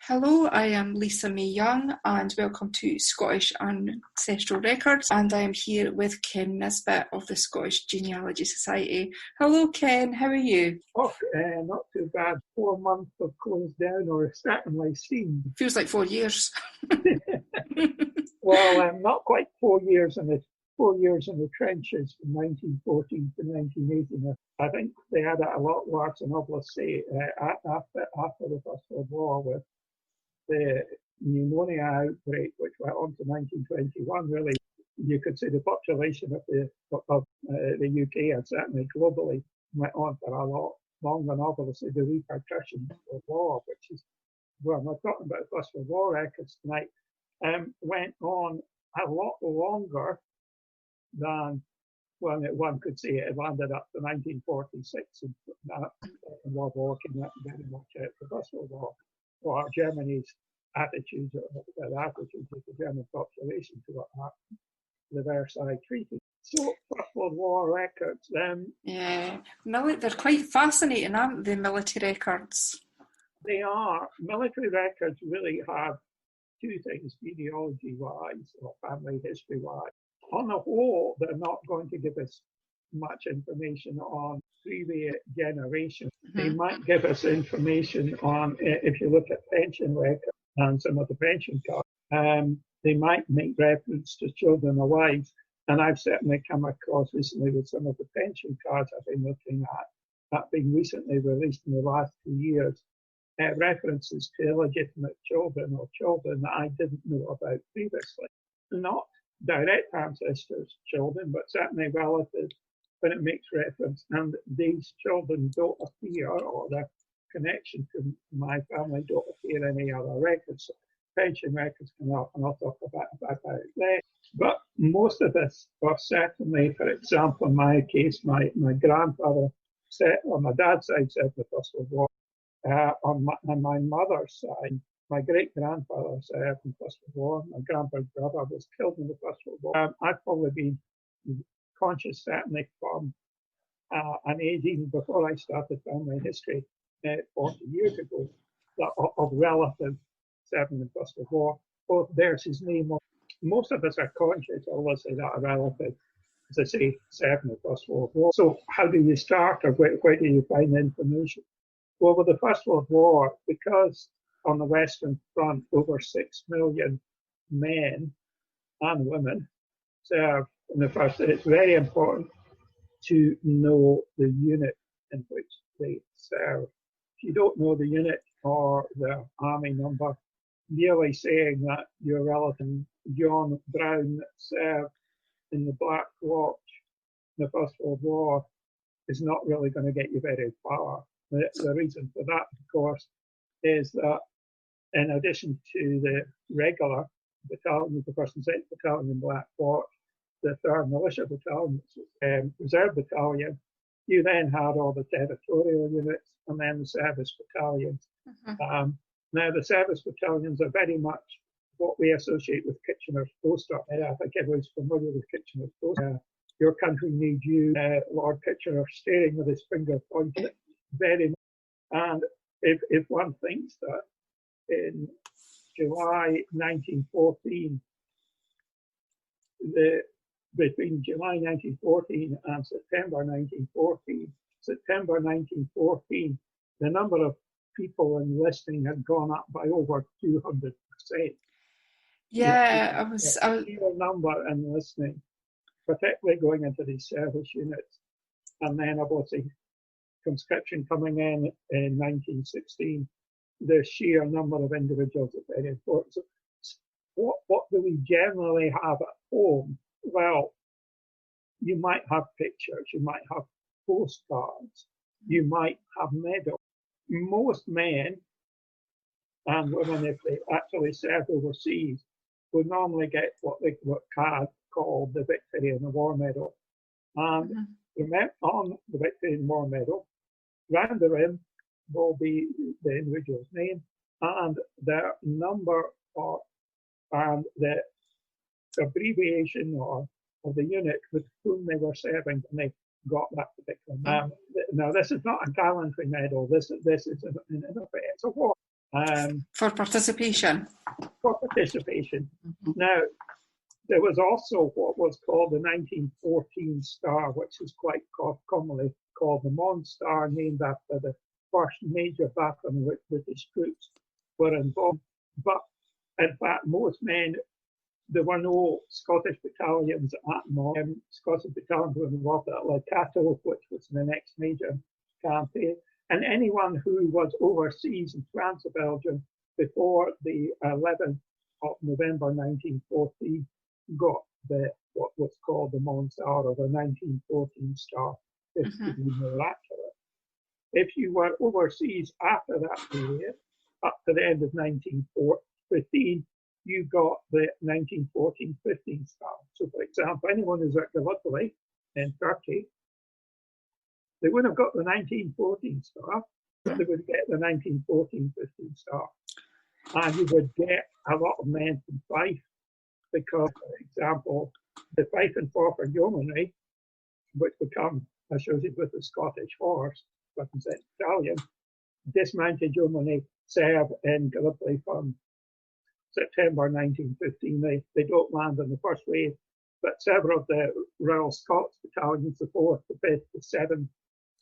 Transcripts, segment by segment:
Hello, I am Lisa May Young and welcome to Scottish Ancestral Records, and I am here with Ken Nisbet of the Scottish Genealogy Society. Hello Ken, how are you? Oh, not too bad. 4 months of closed down, or certainly seemed. Feels like 4 years. Well, not quite 4 years in the 4 years in the trenches from 1914 to 1918. I think they had it a lot worse, and obviously after the First World War with the pneumonia outbreak, which went on to 1921. Really, you could say the population of the UK and certainly globally went on for a lot longer, and obviously the repercussions of the war, which is, well, we're talking about First World War records tonight, went on a lot longer than one could say it landed up to 1946, and that World War came out very much out the First World War, or Germany's attitudes, or the attitudes of the German population to what happened, the Versailles Treaty. So, First World War records, Yeah, they're quite fascinating, aren't they, military records? They are. Military records really have two things, genealogy-wise or family history-wise. On the whole, they're not going to give us much information on previous generations. They might give us information on, if you look at pension records and some of the pension cards, they might make reference to children or wives. And I've certainly come across recently with some of the pension cards I've been looking at that been recently released in the last 2 years, references to illegitimate children or children that I didn't know about previously. Not direct ancestors' children, but certainly relatives when it makes reference. And these children don't appear, or their connection to my family don't appear in any other records. So pension records come up, and I'll talk about that. But most of this, or certainly, for example, in my case, my grandfather on my dad's side served the First World War. On my mother's side, my great-grandfather served in the First World War. My grandpa's brother was killed in the First World War. I've probably been conscious, certainly from an age even before I started family history 40 years ago, of relatives serving in the First World War. Both there's his name. Most of us are conscious, obviously, that a relative, as I say, served in the First World War. So how do you start, or where do you find the information? Well, with the First World War, because on the Western Front, over 6 million men and women served in the First. It's very important to know the unit in which they serve. If you don't know the unit or the army number, merely saying that your relative John Brown served in the Black Watch in the First World War is not really going to get you very far. The reason for that, of course, is that in addition to the regular battalion, the First and Second Battalion in Black Watch, the 3rd Militia Battalion, Reserve Battalion, you then had all the territorial units and then the service battalions. Now, the service battalions are very much what we associate with Kitchener's poster. I think everyone's familiar with Kitchener's poster. Your country needs you, Lord Kitchener staring with his finger pointed very much. And if one thinks that in July 1914, between July 1914 and September 1914, the number of people enlisting had gone up by over 200%. Yeah, a number enlisting, particularly going into these service units, and then obviously conscription coming in 1916. The sheer number of individuals is very important. So what do we generally have at home? Well, you might have pictures, you might have postcards, you might have medals. Most men and women, if they actually served overseas, would normally get what CAD called the Victory in the War Medal. And on the Victory in the War Medal, round the rim will be the individual's name and their number and the abbreviation of the unit with whom they were serving when they got that particular medal. Now, this is not a gallantry medal. This is in effect, it's a war. For participation. For participation. Mm-hmm. Now, there was also what was called the 1914 Star, which is quite commonly called the Mons Star, named after the first major battle in which British troops were involved. But in fact, most men, there were no Scottish battalions at Mons. Scottish battalions were involved at Lecato, which was the next major campaign. And anyone who was overseas in France or Belgium before the 11th of November 1914 got what was called the Mons Star, or the 1914 Star, if to be more accurate. If you were overseas after that period, up to the end of 1915, you got the 1914-15 Star. So, for example, anyone who's at Gallipoli in Turkey, they wouldn't have got the 1914 Star, but they would get the 1914-15 Star. And you would get a lot of men from Fife, because, for example, the Fife and Forfar Yeomanry, which become associated with the Scottish Horse, represent Italian, dismounted yeomanry serve in Gallipoli from September 1915. They don't land on the first wave, but several of the Royal Scots battalions, the 4th, the 5th, the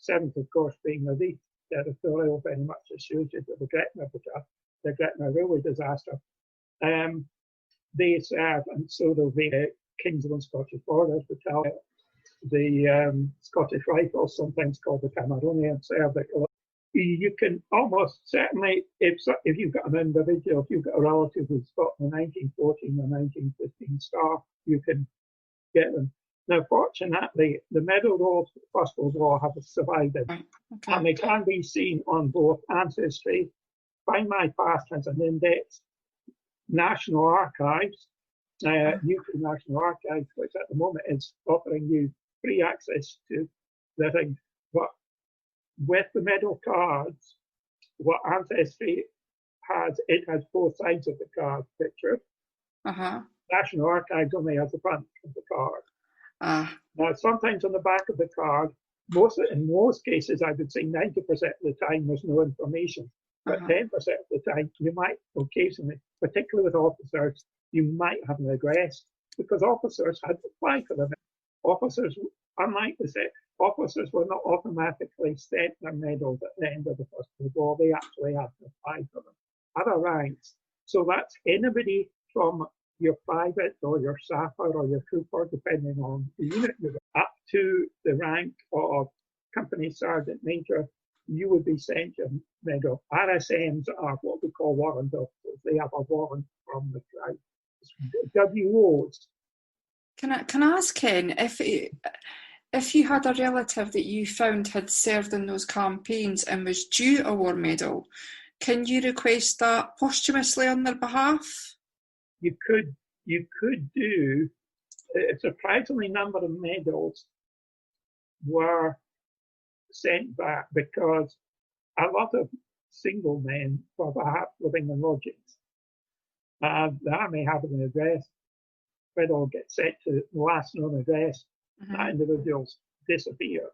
7th, of course, being the least territorial, very much associated with the Gretna railway disaster. They serve, and so there'll be Kingsland Scottish Borders Battalion, the Scottish Rifles, sometimes called the Cameronian, serve at Gallipoli. You can almost certainly, if you've got an individual, if you've got a relative who's got the 1914 or 1915 Star, you can get them. Now, fortunately, the medal rolls for the First World War have survived it, and they can be seen on both Ancestry, Find My Past has an index, National Archives, UK National Archives, which at the moment is offering you free access to the thing. But with the medal cards, what Ancestry has, it has both sides of the card pictured. National Archives only has the front of the card. Now, sometimes on the back of the card, in most cases, I would say 90% of the time, there's no information. But 10% of the time, you might occasionally, particularly with officers, you might have an address, because officers had to apply for them. Officers, unlike the set, officers were not automatically sent their medals at the end of the First World War. They actually had to apply for them. Other ranks. So that's anybody from your private or your sapper or your trooper, depending on the unit you're up to the rank of company sergeant major, you would be sent your medal. RSMs are what we call warrant officers. They have a warrant from the crowd. WOs. Can I ask, Ken, if you had a relative that you found had served in those campaigns and was due a war medal, can you request that posthumously on their behalf? You could do. A surprisingly number of medals were sent back because a lot of single men were perhaps living in lodgings. The army having an address, medal gets sent to the last known address, that individuals disappear.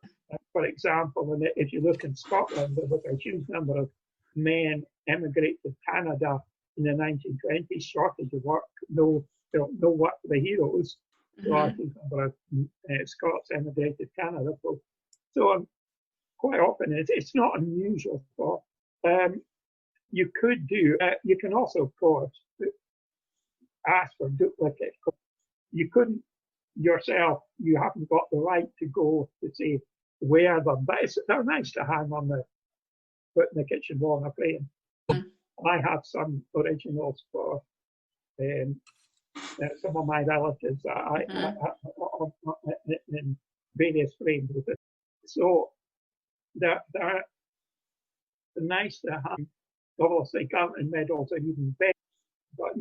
For example, if you look in Scotland, there was a huge number of men emigrate to Canada in the 1920s, shortage of work, no work for the heroes. So a huge number of Scots emigrated to Canada. So quite often it's not unusual for. You could do. You can also, of course, ask for duplicate. You couldn't yourself. You haven't got the right to go to say where them, but they're nice to hang on put in the kitchen wall on a frame. I have some originals for some of my relatives in various frames. So they're nice to have. Obviously, government medals are even better, but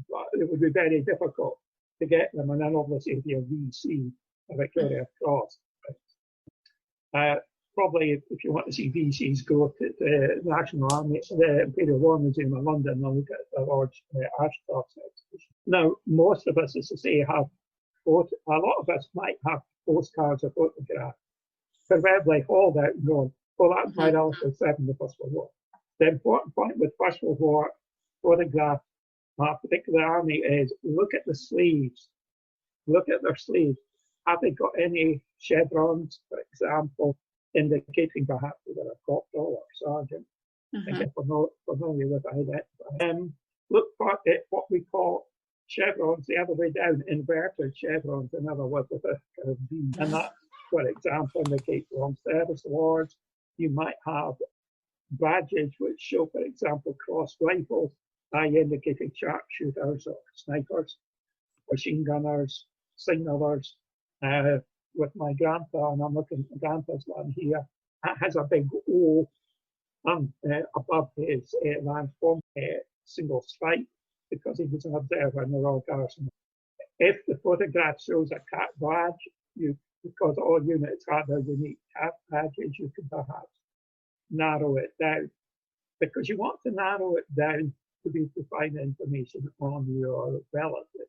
but it would be very difficult to get them. And then obviously, if you're VC, a Victoria Cross. Probably, if you want to see VCs, go to the National Army, the Imperial War Museum in London, and look at the Lord Ashcroft's exhibition. Now, most of us, as I say, a lot of us might have postcards or photographs, preferably hauled out and going, well, that's my relative served in the First World War. The important point with First World War photographs, particularly the army, is look at the sleeves. Look at their sleeves. Have they got any chevrons, for example, indicating perhaps they're a corporal or sergeant? I think if we're familiar with identifying. Look for it, what we call chevrons the other way down, inverted chevrons, in other words, with a kind of V. And that, for example, indicates long service awards. You might have badges which show, for example, crossed rifles, indicating sharpshooters or snipers, machine gunners, signalers. With my grandpa, and I'm looking at my grandpa's one here, that has a big O above his land form single stripe because he was an observer in the Royal Garrison. If the photograph shows a cat badge, because all units have their unique cat badges, you can perhaps narrow it down, because you want to narrow it down to be able to find information on your relative.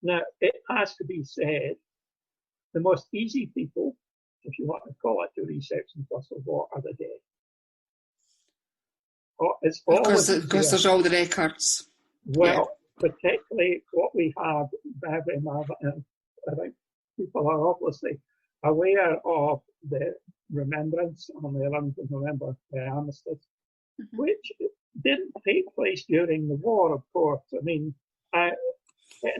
Now, it has to be said, the most easy people, if you want to call it, to research in the First World War are the dead. Because there's all the records. Well, particularly what we have, I think people are obviously aware of the remembrance on the 11th of November, the armistice, which didn't take place during the war, of course. I mean, and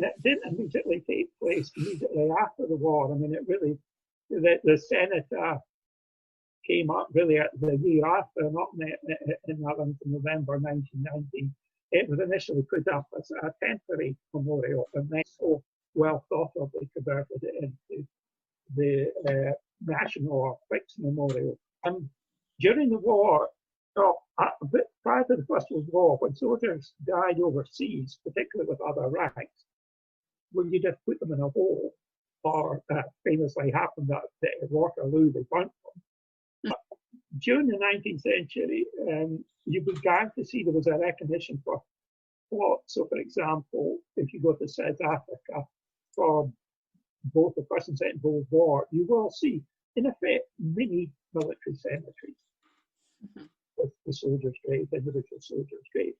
it didn't immediately take place immediately after the war. I mean, it really, the Senate came up really at the year after, not in 11th of November 1919. It was initially put up as a temporary memorial, and then so well thought of, they converted it into the national or fixed memorial. During the war, a bit prior to the First World War, when soldiers died overseas, particularly with other ranks, when you just put them in a hole, or famously happened at Waterloo, they burnt them. During the 19th century, you began to see there was a recognition for plots. So, for example, if you go to South Africa for both the First and Second World War, you will see, in effect, mini military cemeteries with the soldiers' graves, individual soldiers' graves.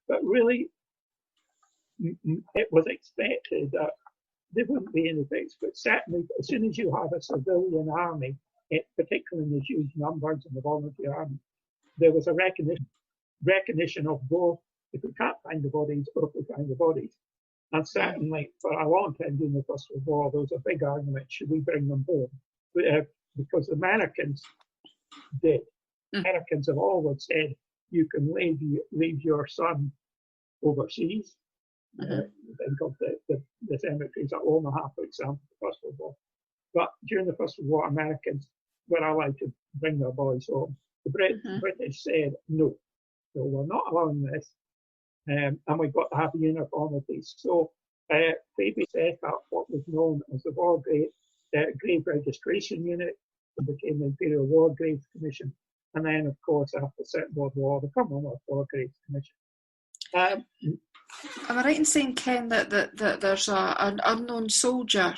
But really, it was expected that there wouldn't be any fix, but certainly as soon as you have a civilian army, particularly in the huge numbers in the volunteer army, there was a recognition of both, if we can't find the bodies or if we find the bodies. And certainly for a long time during the First World War, there was a big argument, should we bring them home? Because the Americans did. Americans have always said, you can leave your son overseas. Think of the cemeteries at Omaha, for example, the First World War. But during the First World War, Americans were allowed to bring their boys home. The British said, no, we're not allowing this, and we've got to have uniformity. So Faby set up what was known as the War Grave Registration Unit, and became the Imperial War Graves Commission. And then, of course, after the Second World War, the Commonwealth War Graves Commission. Am I right in saying, Ken, that there's an unknown soldier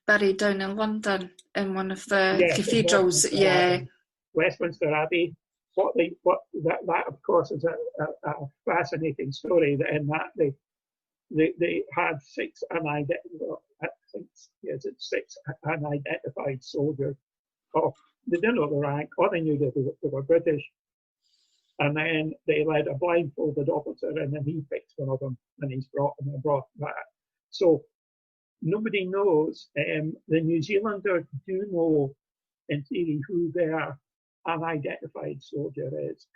buried down in London in one of the cathedrals? Westminster Abbey. That of course is a fascinating story. In that they had six unidentified soldiers. They didn't know the rank, or they knew that they were British. And then they led a blindfolded officer, and then he picked one of them, and he's brought back. So nobody knows. The New Zealanders do know, in theory, who their unidentified soldier is.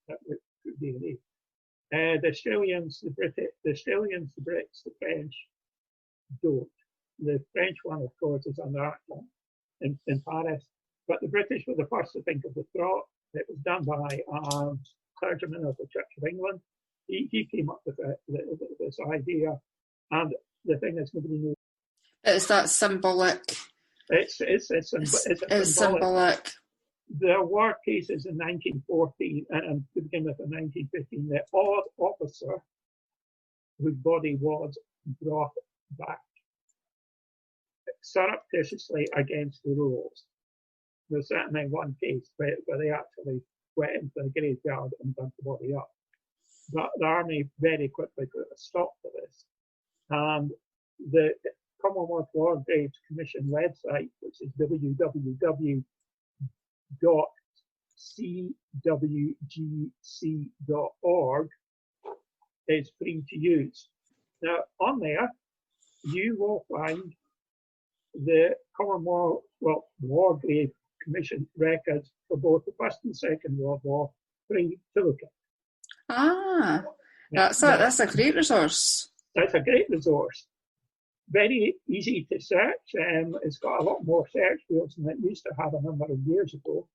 That would be the Australians, the Brits, the French don't. The French one, of course, is under art in Paris. But the British were the first to think of the trot. It was done by a clergyman of the Church of England. He came up with this idea, and the thing is, nobody knew. Is that symbolic? It's symbolic. There were cases in 1914 and to begin with in 1915. The odd officer whose body was brought back surreptitiously against the rules. There's certainly one case where they actually went into the graveyard and dug the body up. But the army very quickly put a stop to this. And the Commonwealth War Graves Commission website, which is www.cwgc.org, is free to use. Now, on there, you will find the Commonwealth War Grave Commission records for both the First and Second World War free to look at. Ah, that's a great resource. That's a great resource. Very easy to search. It's got a lot more search fields than it used to have a number of years ago.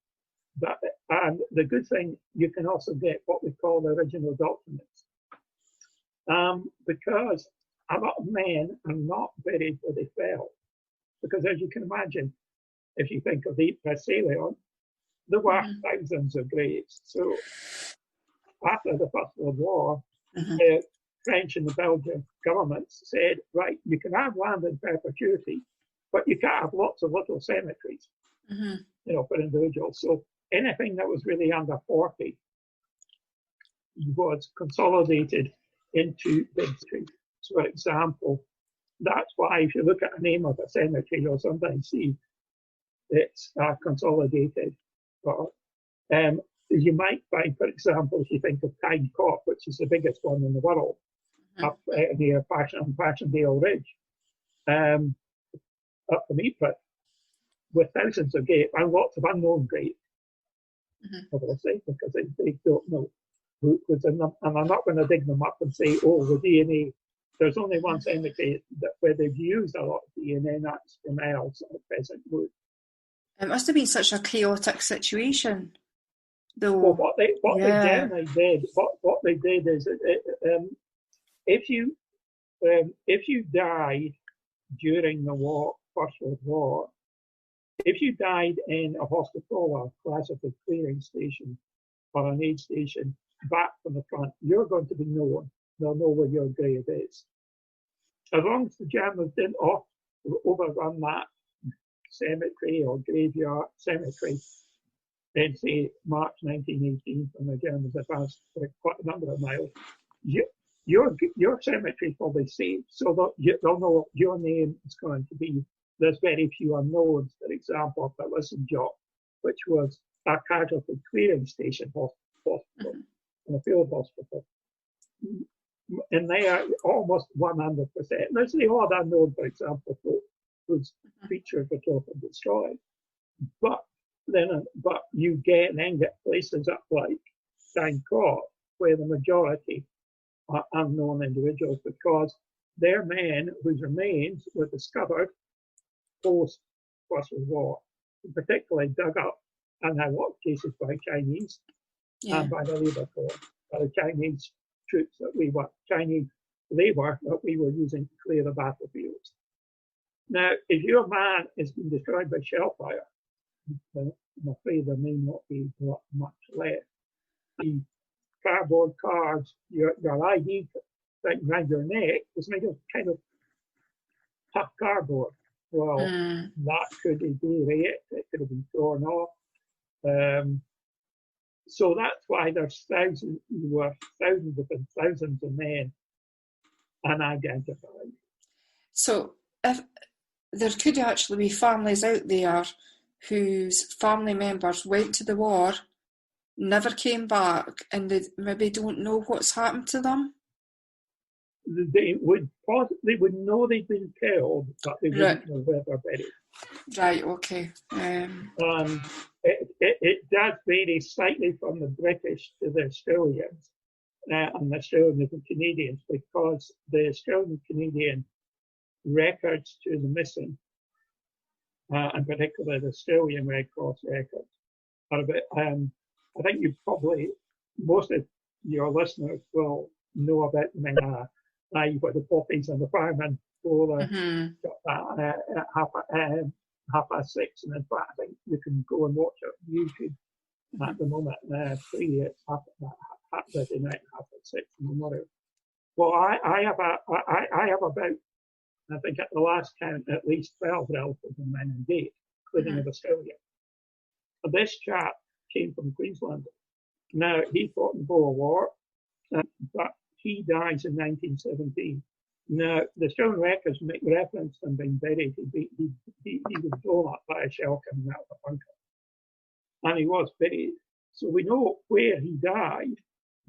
And the good thing, you can also get what we call the original documents. Because a lot of men are not buried where they fell. Because as you can imagine, if you think of the Ypres-Salient, there were thousands of graves. So after the First World War, the French and the Belgian governments said, right, you can have land in perpetuity, but you can't have lots of little cemeteries, for individuals. So anything that was really under 40 was consolidated into big streets. So, for example, that's why if you look at the name of a cemetery, you'll sometimes see it's consolidated. Or, you might find, for example, if you think of Tyne Court, which is the biggest one in the world, up near Passchendaele Ridge, up from Ypres, with thousands of graves and lots of unknown graves, obviously, because they don't know who was in them. And I'm not going to dig them up and say, oh, the DNA. There's only one cemetery where they've used a lot of DNA, and that's from Earls at Pheasant Wood. It must have been such a chaotic situation, though. Well, what they generally did, what they did is, if you died during the war, First World War, if you died in a hospital or a classical clearing station or an aid station back from the front, you're going to be known. They'll know where your grave is. As long as the Germans didn't overrun that cemetery or graveyard cemetery in, say, March 1918, when the Germans advanced for quite a number of miles, your cemetery will be safe, so they'll know your name is going to be. There's very few unknowns. For example, the Lissenjoch, which was a casualty clearing station hospital, and a field hospital. And they are almost 100%. There's the odd unknown, for example, whose features were often destroyed. But you then get places up like Tyne Court, where the majority are unknown individuals because they're men whose remains were discovered post First World War, particularly dug up, and in a lot of cases by Chinese and by the Labour Corps, by the Chinese troops Chinese labour that we were using to clear the battlefields. Now, if your man has been destroyed by shell fire, I'm afraid there may not be much left. The cardboard cards, your ID thing around your neck was made of kind of tough cardboard. Well, that could have been ripped, it could have been torn off. So that's why there's thousands upon thousands of men unidentified. So if there could actually be families out there whose family members went to the war, never came back, and they maybe don't know what's happened to them? They would know they'd been killed, but they wouldn't know where they're buried. Right, okay. It does vary slightly from the British to the Australians and the Australians and Canadians, because the Australian and Canadian records to the missing, and particularly the Australian Red Cross records, are a bit, I think most of your listeners will know about them. You've got the poppies and the firemen for at 6:30, and in fact, I think you can go and watch it on YouTube at the moment. Free, it's half Saturday night, 6:30 in the morning. Well, I have about, I think at the last count, at least 12 relatives in men and date, including in Australia. And this chap came from Queensland, Now, he fought in the Boer War, but he dies in 1917. Now, the Ancestral Records make reference to him being buried. He was blown up by a shell coming out of a bunker. And he was buried. So we know where he died,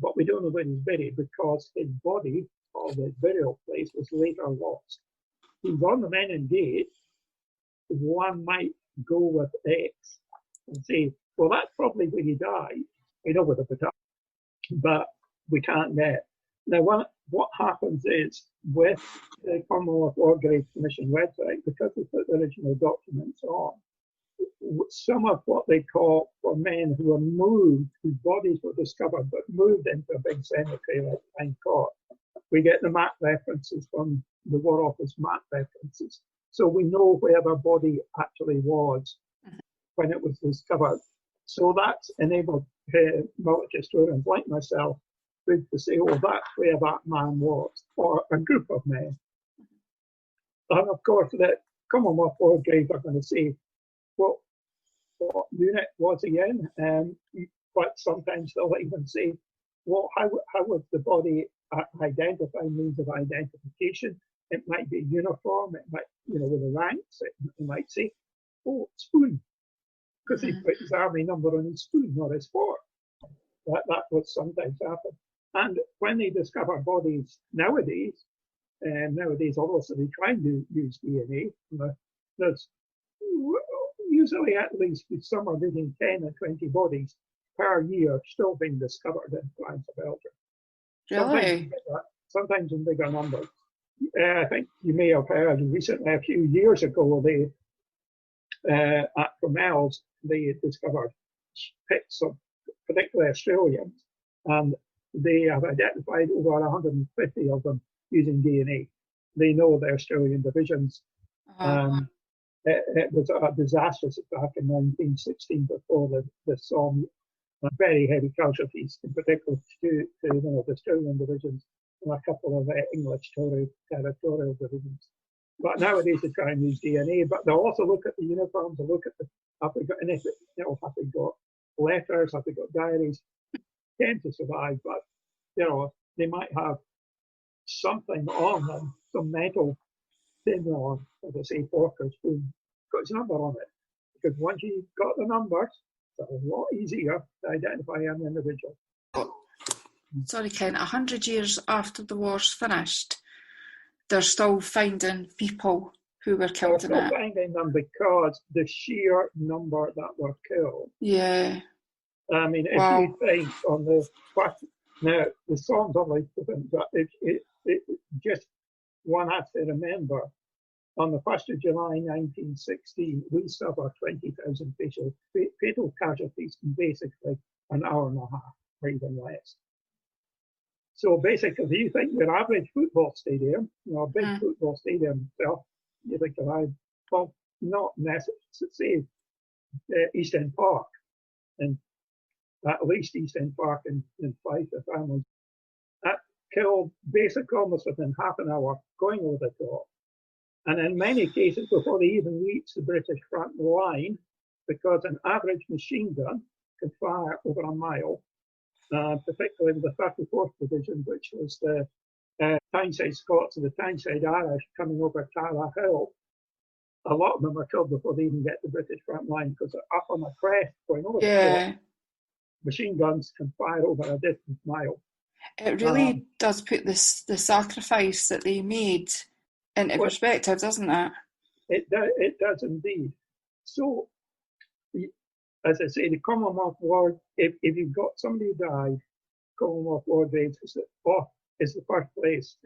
but we don't know where he's buried because his body, or the burial place, was later lost. He's on the Menin Gate. One might go with X and say, well, that's probably where he died. We know where the battalion, but we can't get. Now, what happens is with the Commonwealth War Graves Commission website, because we put the original documents on, some of what they call for men who were moved, whose bodies were discovered, but moved into a big cemetery like Pine Court, we get the map references from the War Office map references. So we know where their body actually was when it was discovered. So that's enabled military historians like myself to say, oh, that's where that man was, or a group of men. And of course, the Commonwealth War Graves are going to say, well, what unit was he in? But sometimes they'll even say, well, how was the body identified, means of identification? It might be uniform, it might, with the ranks, it might say, oh, spoon, because he put his army number on his spoon or his fork. That would sometimes happen. And when they discover bodies nowadays, obviously they try and use DNA. There's usually at least somewhere between 10 and 20 bodies per year still being discovered in France or Belgium. Really? Sometimes in bigger numbers. I think you may have heard recently, a few years ago, at Cromels, they discovered pits of particularly Australians, and they have identified over 150 of them using DNA. They know the Australian divisions. It was a disastrous attack in 1916 before the Somme. Very heavy casualties, in particular to the Australian divisions and a couple of English territorial divisions. But nowadays they try and use DNA, but they'll also look at the uniforms, they'll look at have they got anything, have they got letters, have they got diaries, tend to survive, but they might have something on them, some metal thing on, as I say, fork or spoon, got its number on it. Because once you've got the numbers, it's a lot easier to identify an individual. Sorry, Ken, 100 years after the war's finished, they're still finding people who were killed in it. They're still finding them because the sheer number that were killed. Yeah. I mean, if you think on the first, now the Some's only different, but it just one has to remember, on the 1st of July 1916, we suffered 20,000 fatal casualties in basically an hour and a half, or even less. So basically, if you think your average football stadium, a big football stadium, you think well, not necessarily, say, East End Park, and at least East End Park in Fife, the families, that killed basically almost within half an hour, going over the top. And in many cases, before they even reached the British front line, because an average machine gun could fire over a mile, particularly with the 34th Division, which was the Tyneside Scots and the Tyneside Irish coming over Tara Hill. A lot of them were killed before they even get to the British front line because they're up on a crest going over the top. Machine guns can fire over a distant mile. It really does put the sacrifice that they made into perspective, doesn't it? It does indeed. So, as I say, the Commonwealth War, if you've got somebody who died, Commonwealth War Graves is the first place.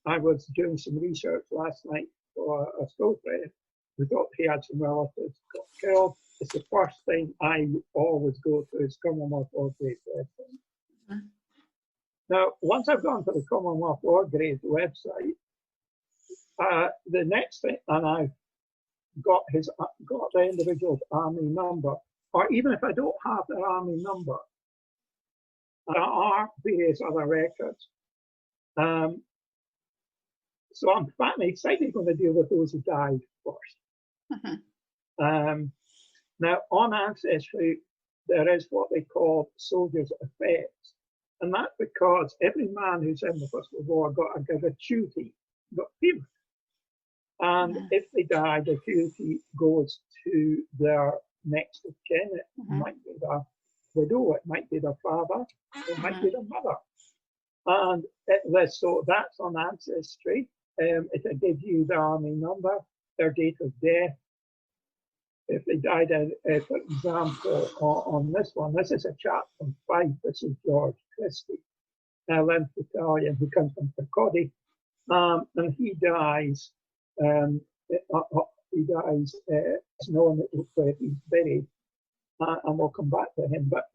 I was doing some research last night for a school friend who thought he had some relatives got killed. It's the first thing I always go to is Commonwealth War Graves website. Mm-hmm. Now, once I've gone to the Commonwealth War Graves website, the next thing, and I've got the individual's army number, or even if I don't have their army number, there are various other records. So I'm excited going to deal with those who died first. Mm-hmm. Now, on Ancestry, there is what they call soldiers' effects. And that's because every man who's in the First World War got a gratuity, got payment. And if they die, the gratuity goes to their next of kin. It might be their widow, it might be their father, it might be their mother. And so that's on Ancestry. It gives you the army number, their date of death. If they died, for example, on this one, this is a chap from Fife. This is George Christie, 11th Battalion, who comes from Kirkcaldy, and he dies. It's known where he's buried, and we'll come back to him. But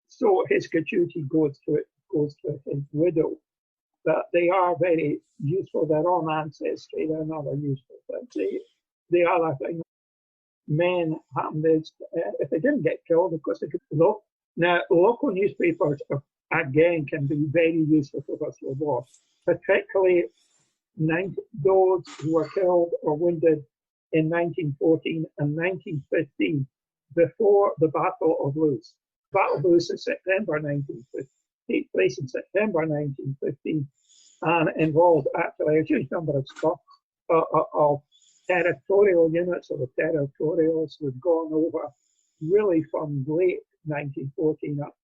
so his gratuity goes to his widow. But they are very useful. They're on Ancestry. They're not useful. But the other thing, men happen is if they didn't get killed, of course they could look. Now, local newspapers again can be very useful for First World War, particularly those who were killed or wounded in 1914 and 1915 before the Battle of Loos. Battle of Loos is September 1915. Take place in September 1915 and involved actually a huge number of territorial units, or the territorials who've gone over really from late 1914 up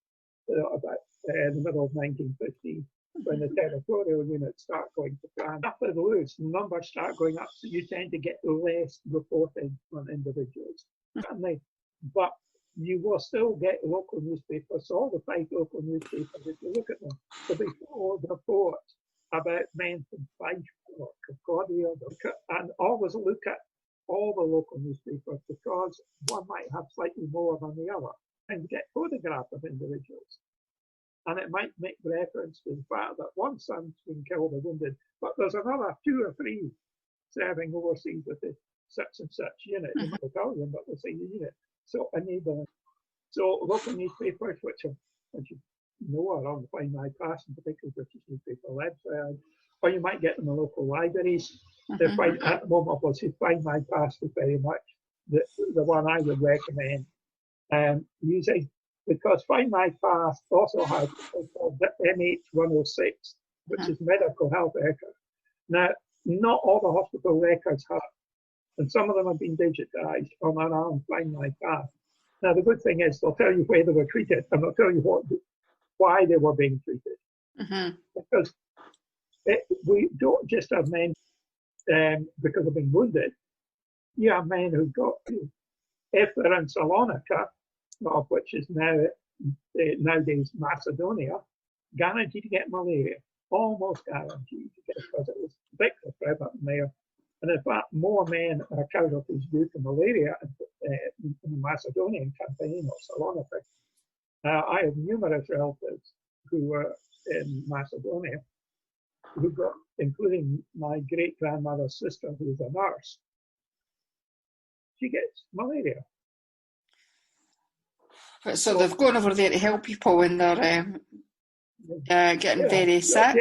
to about the middle of 1915, when the territorial units start going to France. After the Loos, numbers start going up, so you tend to get less reporting on individuals. But you will still get local newspapers. So all the 5 local newspapers, if you look at them, there'll be 4 reports about men from Fife or Kirkcaldy, and always look at all the local newspapers, because one might have slightly more than the other, and get photographs of individuals. And it might make reference to the fact that one son's been killed or wounded, but there's another 2 or 3 serving overseas with the such and such unit, the battalion, but the same unit. So enabling. So local newspapers, which you know are on the Find My Past, in particular British newspaper website, or you might get them in local libraries. At the moment, obviously, Find My Past is very much the one I would recommend using, because Find My Past also has what's called the MH106, which is medical health record. Now, not all the hospital records have, and some of them have been digitized on their own Find My Past. Now, the good thing is they'll tell you where they were treated, and they'll tell you why they were being treated. Because we don't just have men because they've been wounded. You have men who got, if they're in Salonika, which is nowadays Macedonia, guaranteed to get malaria. Almost guaranteed to get, because it was particularly prevalent there. And in fact, more men are casualties due to malaria in the Macedonian campaign or Salonika. I have numerous relatives who were in Macedonia who got, including my great-grandmother's sister, who was a nurse. She gets malaria. So they've gone over there to help people when they're getting very sick.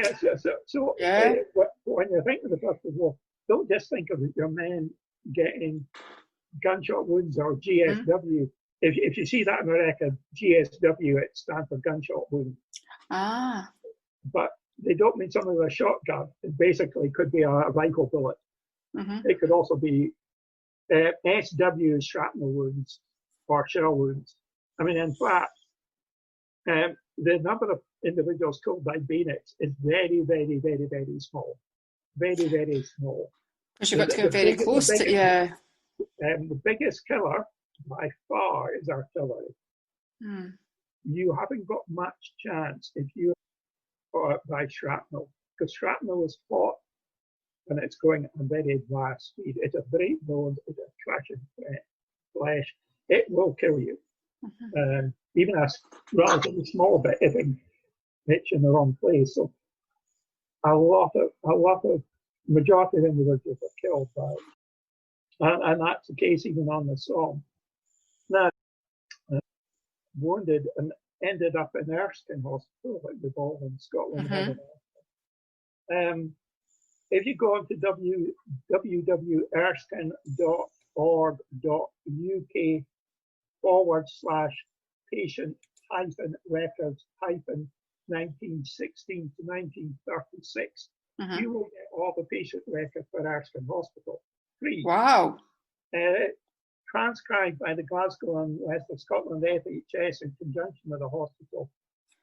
When you think of the First World War, don't just think of your men getting gunshot wounds or GSW. If you see that in the record, GSW, it stands for gunshot wound. But they don't mean something with a shotgun. It basically could be a rifle bullet. It could also be SW, shrapnel wounds or shell wounds. I mean, in fact, the number of individuals killed by bayonets is very, very, very, very small. Very, very small. Because you've got to get very close to, the biggest killer by far is artillery. You haven't got much chance if you are by shrapnel, because shrapnel is hot and it's going at a very advanced speed. It's a breakbone, it's a crashing flesh. It will kill you. Even a relatively small bit if it hits you in the wrong place. So a lot of majority of individuals are killed by it. And that's the case even on the Somme. Now, wounded and ended up in Erskine Hospital, like we've all in Scotland. If you go onto www.erskine.org.uk patient records 1916 to 1936. You will get all the patient records for Erskine Hospital free. Wow. Transcribed by the Glasgow and West of Scotland FHS in conjunction with the hospital.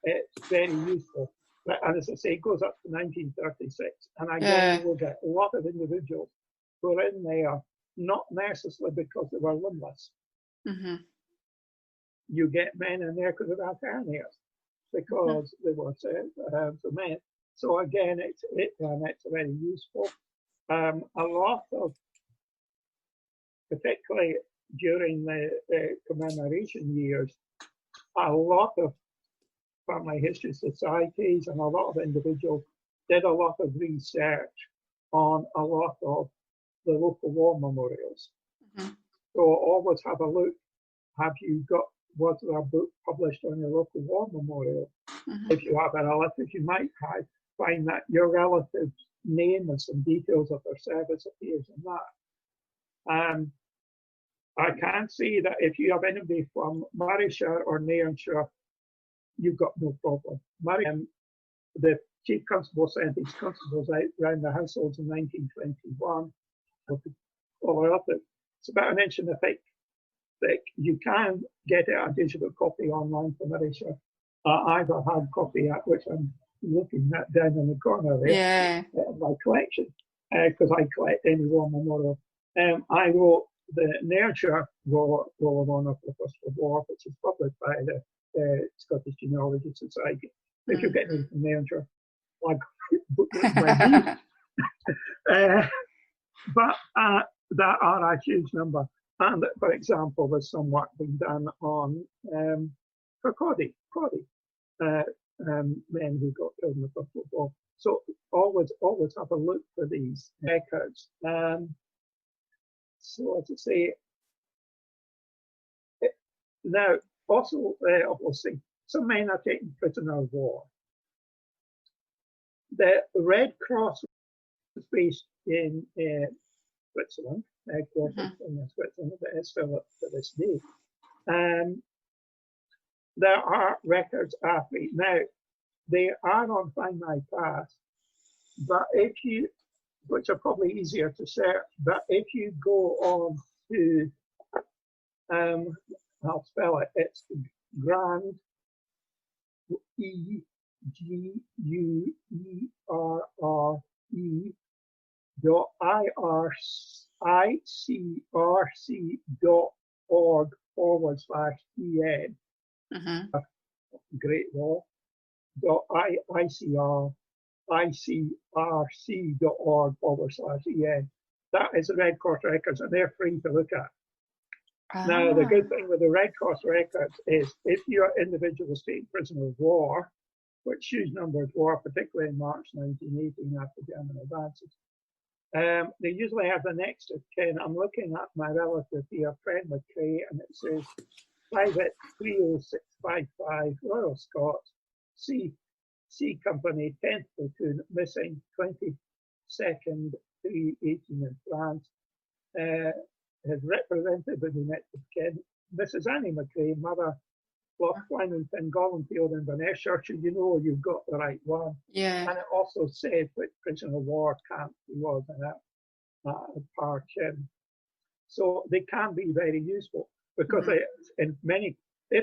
It's very useful. And as I say, it goes up to 1936. And again, we'll get a lot of individuals who are in there, not necessarily because they were limbless. You get men in there because of had hernias, because they were men. So again, it's very useful. A lot of, particularly during the commemoration years, a lot of family history societies and a lot of individuals did a lot of research on a lot of the local war memorials. So always have a look. Was there a book published on your local war memorial? If you have a relative, you might find that your relative's name and some details of their service appears in that. I can see that if you have anybody from Morayshire or Nairnshire, you've got no problem. The chief constable sent his constables out around the households in 1921. It's about an inch and a thick. You can get it a digital copy online from Morayshire. I have a hard copy at which I'm looking at down in the corner there in my collection, because I collect any war memorial. I wrote the Nairnshire Roll of Honour for the First World War, which is published by the Scottish Genealogy Society. If you're getting it from Nairnshire, like book by me. But there are a huge number. And for example, there's some work being done on for Coddy, men who got killed in the First World War. So always have a look for these records. So as I say, now also obviously some men are taken prisoner of war. The Red Cross is based in Switzerland, headquartered in Switzerland, but it's still up to this day. There are records athletes. Now, they are on Find My Past, but which are probably easier to search, but if you go on to, I'll spell it, it's Grand EURE.irc.org/en. Great Law. ICRC.org/en. That is the Red Cross records, and they're free to look at. Now, the good thing with the Red Cross records is if your individual is taken prisoner of war, which huge numbers were, particularly in March 1918 after German advances, they usually have the next of kin. I'm looking at my relative here, Fred McCrae, and it says Private 30655 Royal Scots, C Company, 10th Platoon, missing 22nd 318 in France. Has represented the next of kin. Mrs. Annie McCrae, mother, Loch Flemington, Gollenfield, and Inverness-shire. You know you've got the right one. Yeah. And it also said which prisoner of war camp he was in at Park. So they can be very useful because if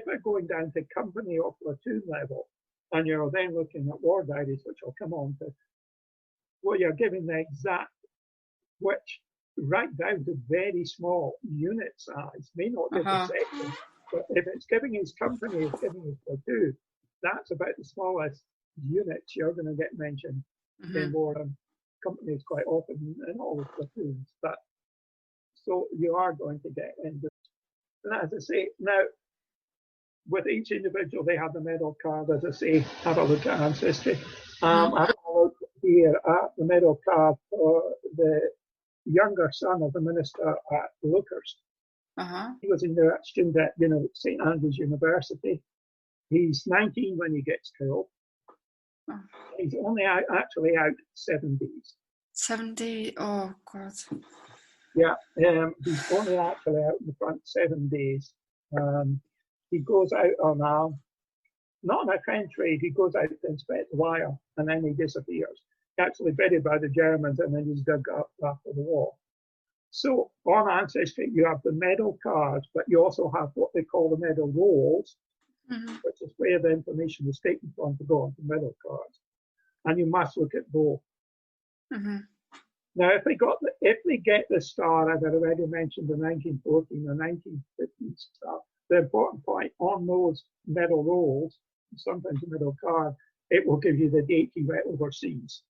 they're going down to company or platoon level, and you're then looking at war diaries, which I'll come on to, well, you're giving the exact which right down to very small unit size, may not give the section, but if it's giving his company, it's giving his platoon, that's about the smallest units you're going to get mentioned in war companies quite often in all the platoons. But so you are going to get into, and as I say, now with each individual, they have the medal card. As I say, have a look at Ancestry. Have a look here at the medal card for the younger son of the minister at Lookers. He was a student at St Andrews University. He's 19 when he gets killed. He's only actually out 7 days. 7 days? Oh, God. Yeah, he's only actually out in the front 7 days. He goes out on not on a trench raid, he goes out to inspect the wire, and then he disappears. Actually buried by the Germans, and then he's dug up after the war. So on Ancestry, you have the medal cards, but you also have what they call the medal rolls, which is where the information is taken from to go onto medal cards. And you must look at both. Now, if they get the star, as I already mentioned, the 1914 or 1915 star, the important point on those medal rolls, sometimes a medal card, it will give you the date he went overseas.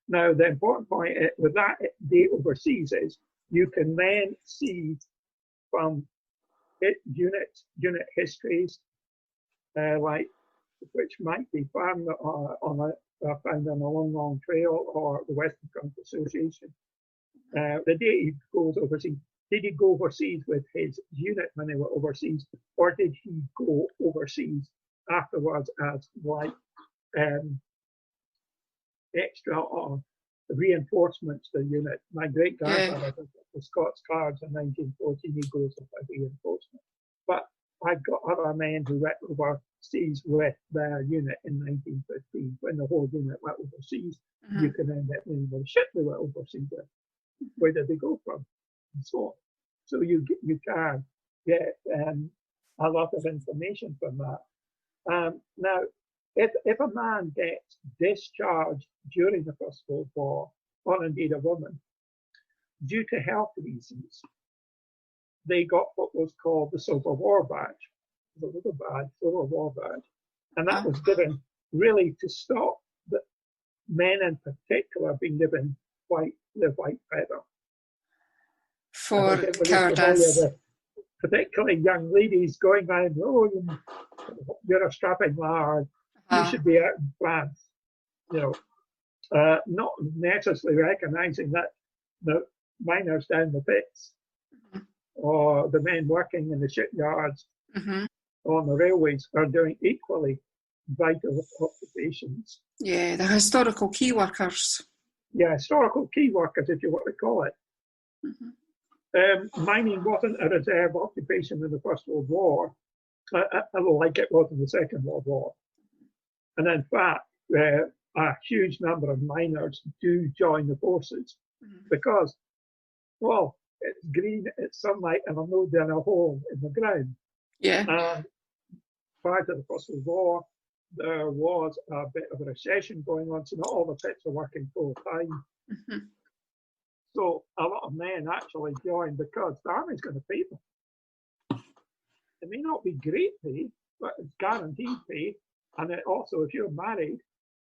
Now, the important point with that date overseas is you can then see from unit histories, like which might be found on a long trail or the Western Front Association. The day he goes overseas, did he go overseas with his unit when they were overseas, or did he go overseas afterwards as like extra or reinforcements to the unit? My great grandfather did the Scots Guards in 1914. He goes as a reinforcement. But I've got other men who went overseas with their unit in 1915. When the whole unit went overseas, you can end up knowing the ship they were overseas with. Where did they go from? And so on. So you can get a lot of information from that. Now, if a man gets discharged during the First World War, or indeed a woman, due to health reasons, they got what was called the Silver War Badge, the little badge, Silver War Badge, and that was given really to stop the men in particular being given the white feather. For cowardice. Particularly young ladies going around, oh, you're a strapping lad, you should be out in France. Not necessarily recognising that the miners down the pits or the men working in the shipyards on the railways are doing equally vital occupations. Yeah, the historical key workers. Yeah, historical key workers, if you want to call it. Mining wasn't a reserve occupation in the First World War, like it was in the Second World War. And in fact, a huge number of miners do join the forces because, well, it's green, it's sunlight, and I'm not down a hole in the ground. Yeah. Prior to the First World War, there was a bit of a recession going on, so not all the pits are working full time. So a lot of men actually join because the army's going to pay them. It may not be great pay, but it's guaranteed pay. And it also, if you're married,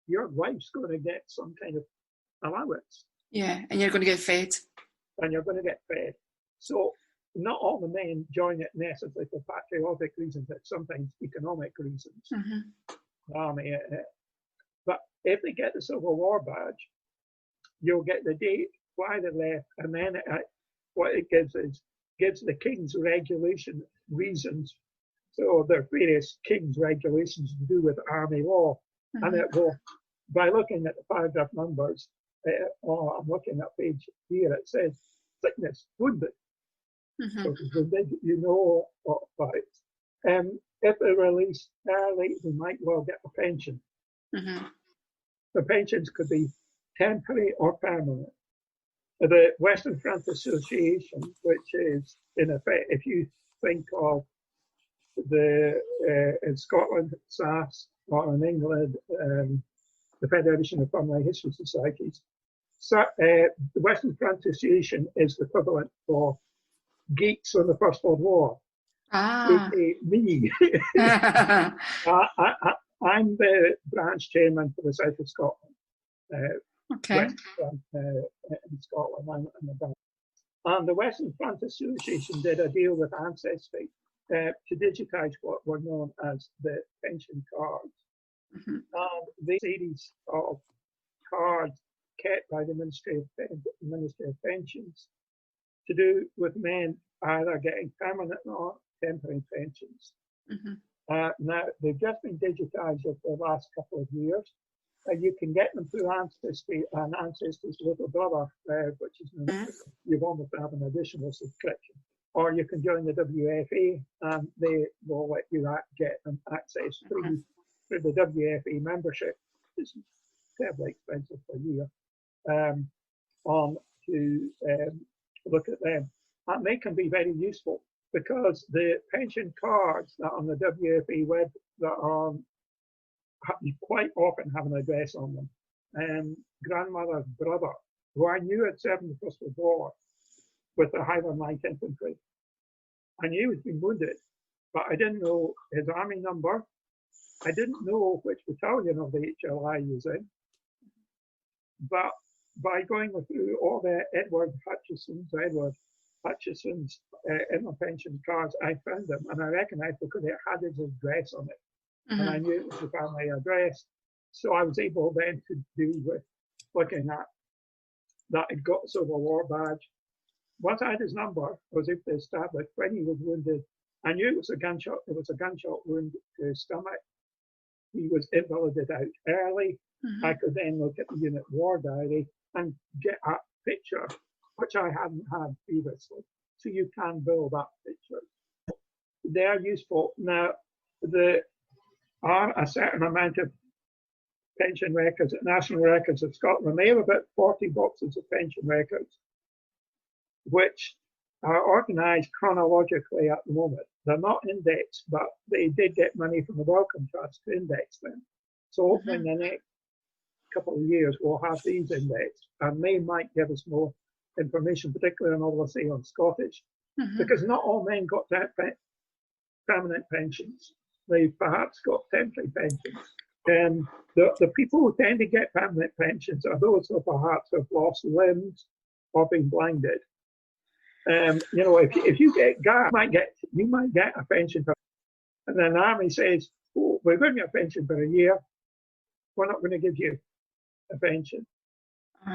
your wife's going to get some kind of allowance. Yeah, and you're going to get fed. And you're going to get fed. So not all the men join it necessarily for patriotic reasons, but sometimes economic reasons. But if they get the Civil War badge, you'll get the date, why they left, and then what it gives is gives the King's regulation reasons. So there are various King's regulations to do with army law, and it will, by looking at the paragraph numbers, I'm looking at page here, it says sickness, wounded. So wounded, you know about it. If they're released early, they might well get a pension. The pensions could be temporary or permanent. The Western Front Association, which is in effect, if you think of in Scotland, SAS, or in England, the Federation of Family History Societies. So, the Western Front Association is the equivalent for geeks on the First World War. Me. I'm the branch chairman for the South of Scotland. Western Front in Scotland. And the Western Front Association did a deal with Ancestry to digitise what were known as the pension cards. And the series of cards kept by the Ministry of Pensions to do with men either getting permanent or temporary pensions. Now, they've just been digitised over the last couple of years. You can get them through Ancestry and Ancestry's little brother, which is you've almost have an additional subscription. or you can join the WFA, and they will let you get access through the WFA membership. It's terribly expensive per year, on to look at them. And they can be very useful because the pension cards that are on the WFA web that are you quite often have an address on them. Grandmother's brother, who I knew had served in the First World War with the Highland Light Infantry. I knew he'd been wounded, but I didn't know his army number. I didn't know which battalion of the HLI he was in. But by going through all the Edward Hutchison's in my pension cards, I found them, and I recognised because it had his address on it. And I knew it was the family address. So I was able then to do with looking at that he'd got a Civil War badge. Once I had his number, I was able to establish when he was wounded. I knew it was a gunshot wound to his stomach. He was invalided out early. I could then look at the unit war diary and get a picture, which I hadn't had previously. So you can build up pictures. They're useful. Now, there are a certain amount of pension records at National Records of Scotland. They have about 40 boxes of pension records, which are organised chronologically at the moment. They're not indexed, but they did get money from the Wellcome Trust to index them. So hopefully in the next couple of years, we'll have these indexed, and they might give us more information, particularly on, obviously, on Scottish, because not all men got that permanent pensions. They've perhaps got temporary pensions. And the people who tend to get permanent pensions are those who perhaps have lost limbs or been blinded. If you get GAP, you might get a pension, and then the army says, "Oh, we're giving you a pension for a year. We're not going to give you a pension."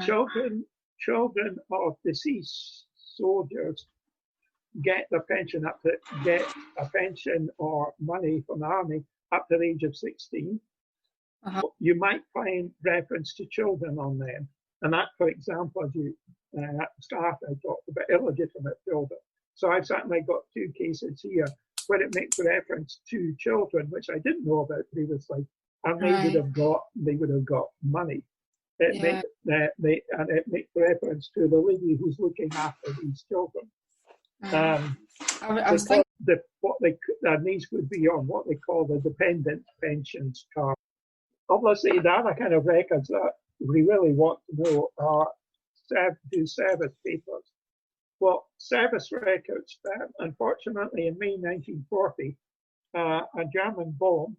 Children of deceased soldiers get a pension or money from the army up to the age of 16. You might find reference to children on them, and that, for example, as you at the start I talked about illegitimate children. So I've certainly got two cases here where it makes reference to children, which I didn't know about previously, and they would have got money. It makes reference to the lady who's looking after these children. I was thinking these would be on what they call the dependent pensions card. Obviously, the other kind of records that we really want to know are service papers. Well, service records, unfortunately, in May 1940, a German bomb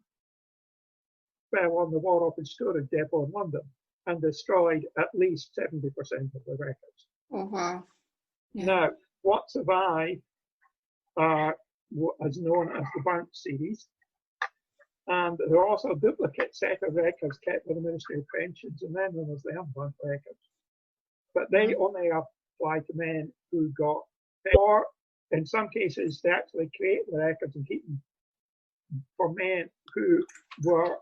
fell on the War Office storage depot in London and destroyed at least 70% of the records. Oh, wow. Yeah. Now, what survived are what is known as the burnt series. And there are also a duplicate set of records kept by the Ministry of Pensions, and then there was the unburnt records. But they only apply to men who got, or in some cases, they actually create the records and keep them for men who were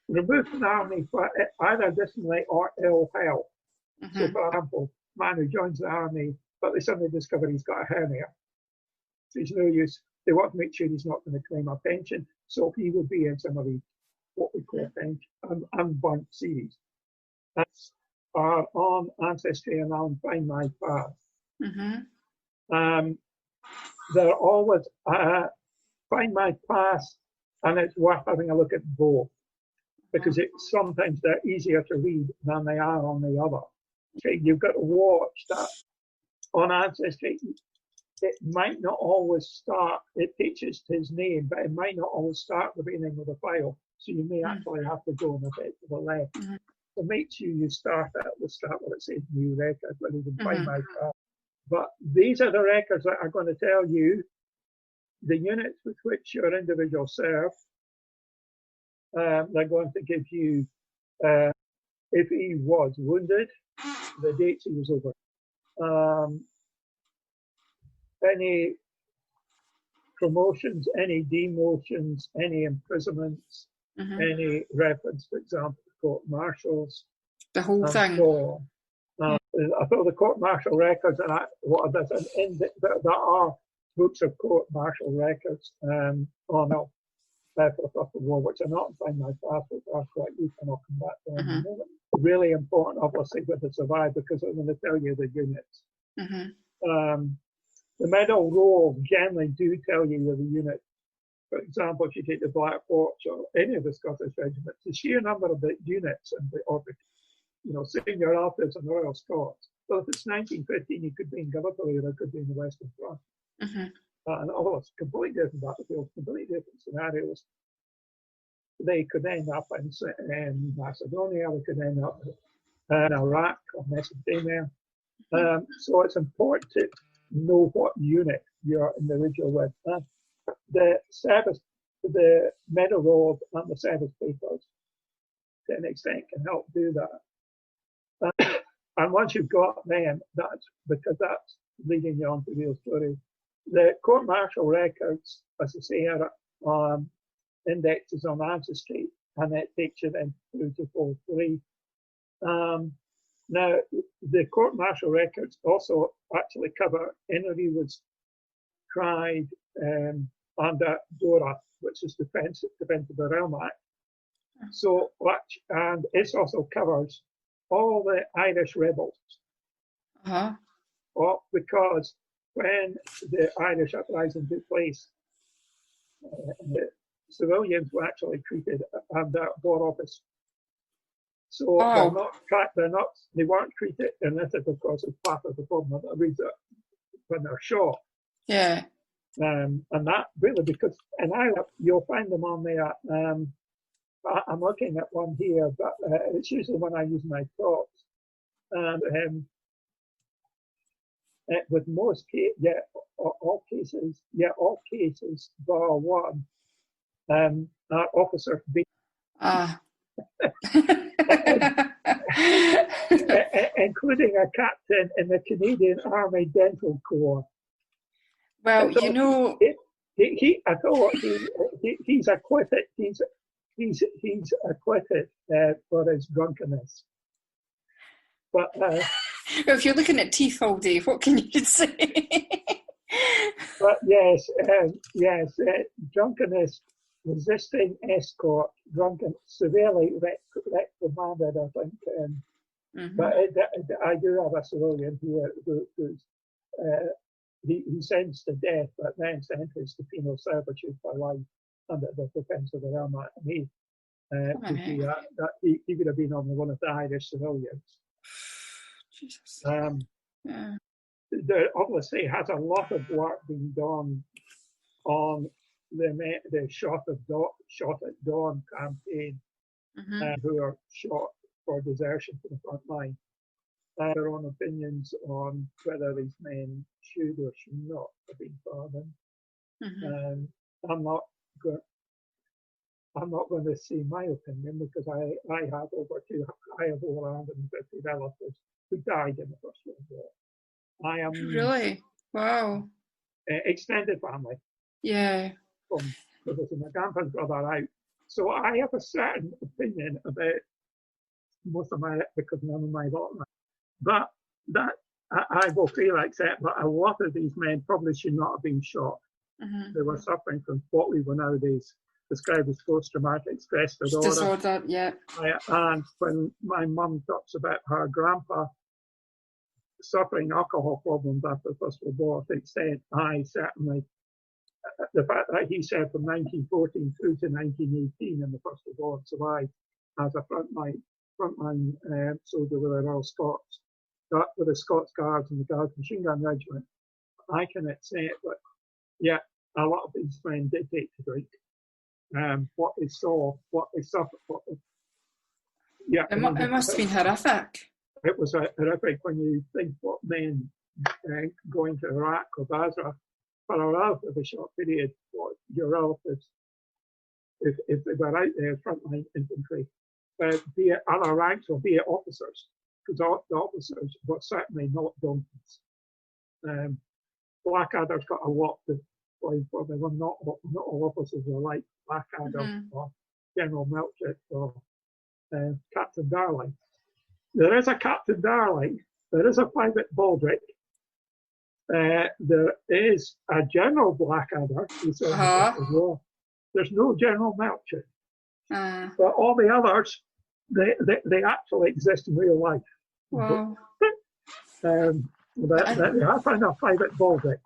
removed from the army for either dysentery or ill health. So, for example, a man who joins the army, but they suddenly discover he's got a hernia. So he's no use. They want to make sure he's not going to claim a pension, so he would be in some of the what we call pension unburnt series. That's on Ancestry and on Find My Past. They're always Find My Past, and it's worth having a look at both because sometimes they're easier to read than they are on the other. Okay, you've got to watch that on Ancestry. It might not always start, it teaches his name, but it might not always start the beginning of the file. So you may actually have to go a bit to the left. So make sure you start at the start where it says new record, where you can find my card. But these are the records that are going to tell you the units with which your individual served. They're going to give you, if he was wounded, the dates he was over. Any promotions, any demotions, any imprisonments, any reference, for example, to court martials. The whole thing. So I thought the court martial records and there are books of court martial records for the First World War, which are not in my class, which are quite useful, and I'll come back to in a moment. Really important, obviously, with the survive because I'm going to tell you the units. The medal roll generally do tell you the unit. For example, if you take the Black Watch or any of the Scottish regiments, the sheer number of the units and senior officers in the Royal Scots. So if it's 1915, you could be in Gallipoli or it could be in the Western Front. And although it's completely different battlefields, completely different scenarios, they could end up in Macedonia, they could end up in Iraq or Mesopotamia. So it's important to know what unit you're in the region with. The medal roll and the service papers, to an extent, can help do that. And once you've got them, that's leading you on to real stories. The court martial records, as I say, are indexes on Ancestry, and it takes you then through to 4.3. Now, the court martial records also actually cover anybody who was tried under DORA, which is Defence of the Realm Act. So, and it also covers all the Irish rebels. Because when the Irish uprising took place, the civilians were actually treated under War Office. So they weren't treated, and this is of course is part of the problem of the when they're shot. Yeah. And that really because in Ireland you'll find them on there. I'm looking at one here, but it's usually when I use my talks. And with most cases, all cases bar one are officer B. Including a captain in the Canadian Army Dental Corps. Well, I thought he's acquitted. He's acquitted for his drunkenness. But well, if you're looking at teeth all day, what can you say? But yes, drunkenness, resisting escort, drunken, severely reprimanded, I think. But I do have a civilian here who's he sentenced to death, but then sentenced to penal servitude for life under the Defence of the Realm Act. And he would have been on one of the Irish civilians. Jesus. There obviously has a lot of work being done on the Shot at Dawn campaign, who are shot for desertion to the front line. Their own opinions on whether these men should or should not have been pardoned. I'm not going to say my opinion because I have over 150 relatives who died in the First World War. I am really wow. Extended family. Yeah. Because my grandpa's brother out. So I have a certain opinion about most of my because none of my lot. But that I will feel accept that a lot of these men probably should not have been shot. They were suffering from what we will nowadays describe as post-traumatic stress disorder. Yeah. And when my mum talks about her grandpa suffering alcohol problems after the First World War, to an extent, I certainly, the fact that he served from 1914 through to 1918 in the First World War and survived as a frontline soldier with the Royal Scots, with the Scots Guards and the Guards Machine Gun Regiment, I can say it, but yeah, a lot of these men did take to drink. What they saw, what they suffered, it must have been horrific. It was horrific when you think what men going to Iraq or Basra for a relatively short period, what your relatives, if they were out there, frontline infantry, be it other ranks or be it officers, because the officers were certainly not donkeys. Blackadder's got a lot to play for. They were not all officers were like Blackadder or General Melchett or Captain Darling. There is a Captain Darling. There is a Private Baldric. There is a General Blackadder. There's no General Melcher. But all the others, they actually exist in real life. Wow. I found a Private Baldric.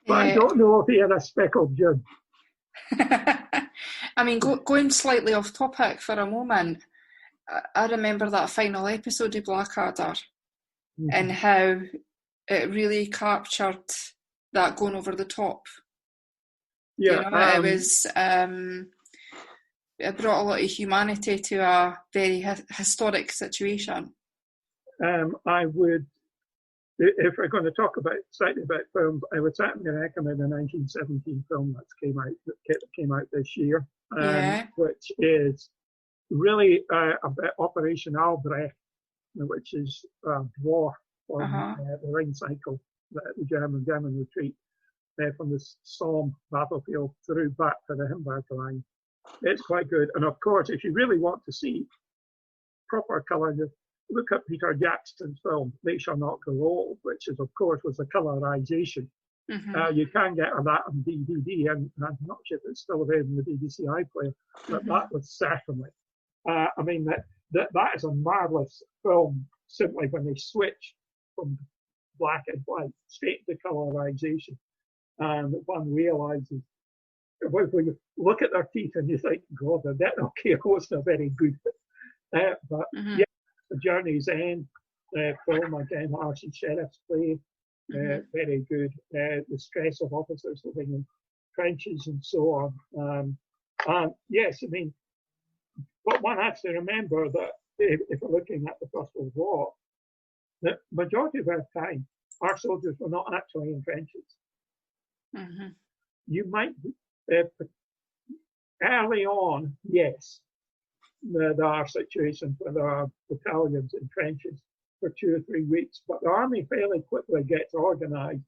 But I don't know if he had a speckled jib. I mean, going slightly off topic for a moment, I remember that final episode of Blackadder and how it really captured that going over the top. Yeah, you know, it was it brought a lot of humanity to a very historic situation. I would, if we're going to talk slightly about films, I would certainly recommend the 1917 film that came out this year, which is really about Operation Albrecht, which is a war on the Rhine cycle, the German retreat from the Somme battlefield through back to the Hindenburg line. It's quite good. And of course, if you really want to see proper colour, look at Peter Jackson's film, They Shall Not Grow Old, which is, of course, was a colorization. You can get that on DVD, and I'm not sure if it's still available in the BBC iPlayer, but that was certainly. I mean, that is a marvellous film, simply when they switch from black and white straight to colorization. And one realizes, when you look at their teeth and you think, God, the dental care wasn't very good. But yeah, The Journey's End film, again, Arson Sheriff's play, very good. The stress of officers living in trenches and so on. And yes, I mean, but one has to remember that if we're looking at the First World War, the majority of our time, our soldiers were not actually in trenches. You might, early on, yes, there are situations where there are battalions in trenches for 2 or 3 weeks, but the army fairly quickly gets organised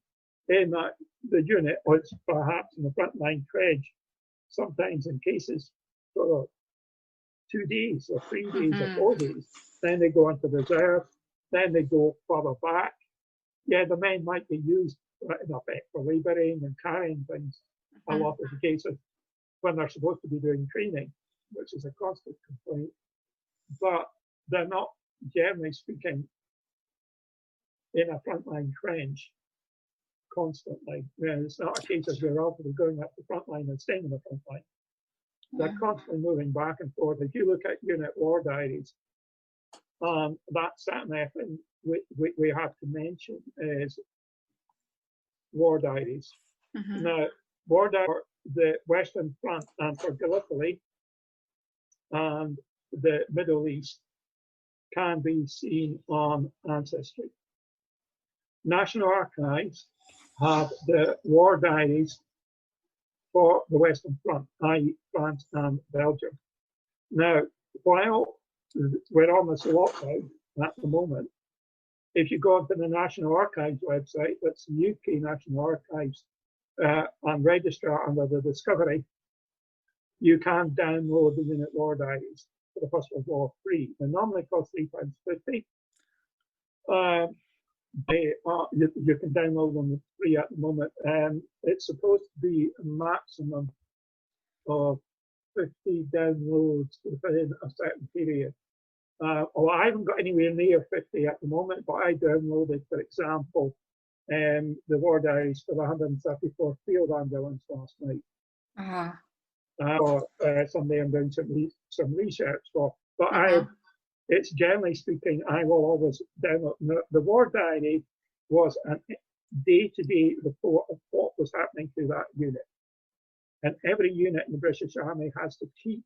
in that the unit was perhaps in the frontline trench, sometimes in cases for 2 days or 3 days or 4 days. Then they go into reserve, then they go further back. Yeah, the men might be used in effect for labouring and carrying things a lot of the cases when they're supposed to be doing training, which is a constant complaint. But they're not, generally speaking, in a frontline trench constantly. It's not a case of they're obviously going up the front line and staying in the front line. They're constantly moving back and forth. If you look at unit war diaries, that's certainly a thing we have to mention is war diaries. Now, war diaries for the Western Front and for Gallipoli and the Middle East can be seen on Ancestry. National Archives have the war diaries for the Western Front, i.e. France and Belgium. Now, while we're on this lockdown at the moment, if you go onto the National Archives website, that's the UK National Archives, and register under the Discovery, you can download the unit war diaries for the First World War free. They normally cost £3.50. You can download them free at the moment. It's supposed to be a maximum of 50 downloads within a certain period. I haven't got anywhere near 50 at the moment, but I downloaded, for example, the war diaries for the 134th Field Ambulance last night. Or someday I'm doing some research for. But it's generally speaking, I will always download. The war diary was a day-to-day report of what was happening to that unit. And every unit in the British Army has to keep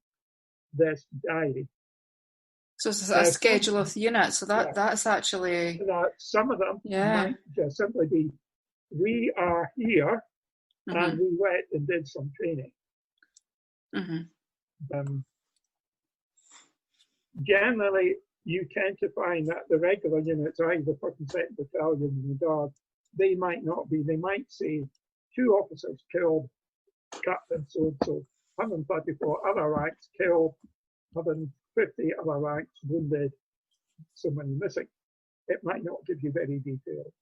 this diary. So it's a schedule of the units. So that's actually... Some of them might just simply be, we are here and we went and did some training. Generally, you tend to find that the regular units, either the 42nd Battalion and the Guard, they might not be. They might say 2 officers killed, Captain so-and-so, 134 other ranks killed, 150 other ranks wounded. so many missing. It might not give you very detailed.